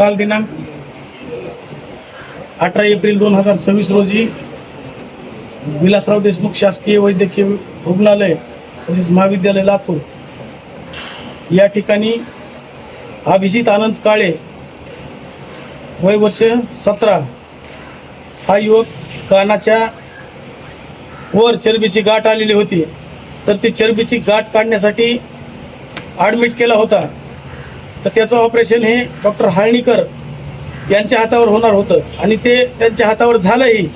काल दिनांक 18 एप्रिल 2026 रोजी विलासराव देशमुख शासकीय वैद्यकीय रुग्णालय तसेच महाविद्यालय लातूर या ठिकाणी अभिजित आनंद काळे वय वर्ष 17 हा युवक कानाच्या वर चरबीची गाठ आलेली होती, तर ती चरबीची गाठ काढण्यासाठी ॲडमिट केला होता. तर त्याचं ऑपरेशन हे डॉक्टर हाळणीकर यांच्या हातावर होणार होतं आणि ते त्यांच्या हातावर झालंही.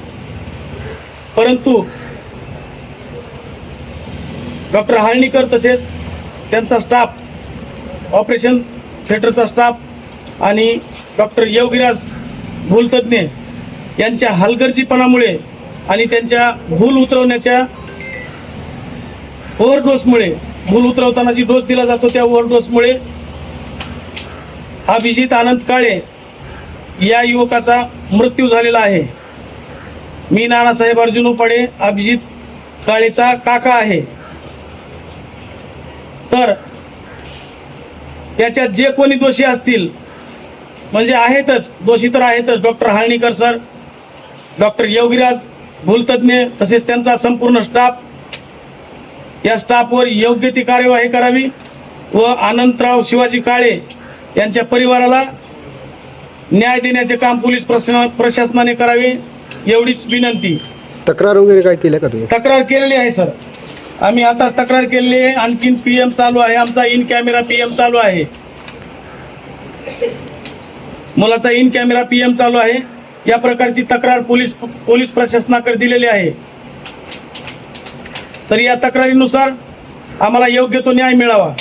परंतु डॉक्टर हाळणीकर तसेच त्यांचा स्टाफ, ऑपरेशन थिएटरचा स्टाफ आणि डॉक्टर योगीराज भूलतज्ञ यांच्या हलगर्जीपणामुळे आणि त्यांच्या भूल उतरवण्याच्या ओव्हरडोसमुळे, भूल उतरवताना जी डोस दिला जातो त्या ओव्हरडोसमुळे अभिजित आनंद काळे या युवकाचा मृत्यू झालेला आहे. मी नानासाहेब अर्जुन उपाडे अभिजित काळेचा काका आहे. तर याच्यात जे कोणी दोषी असतील, म्हणजे आहेतच, दोषी तर आहेतच, डॉक्टर हाळणीकर सर, डॉक्टर योगीराज भूलतज्ञ तसेच त्यांचा संपूर्ण स्टाफ, या स्टाफवर योग्य ती कार्यवाही करावी व आनंदराव शिवाजी काळे यांच्या परिवाराला न्याय देण्याचे काम पोलीस प्रशासनाने करावे एवढीच विनंती. तक्रार वगैरे काय केलं का तुम्ही? तक्रार केलेली आहे सर, आम्ही आताच तक्रार केलेली आहे. आणखीन PM चालू आहे, आमचा इन कॅमेरा PM चालू आहे, मुलाचा इन कॅमेरा PM चालू आहे. या प्रकारची तक्रार पोलीस प्रशासनाकडे दिलेली आहे. तर या तक्रारीनुसार आम्हाला योग्य तो न्याय मिळावा.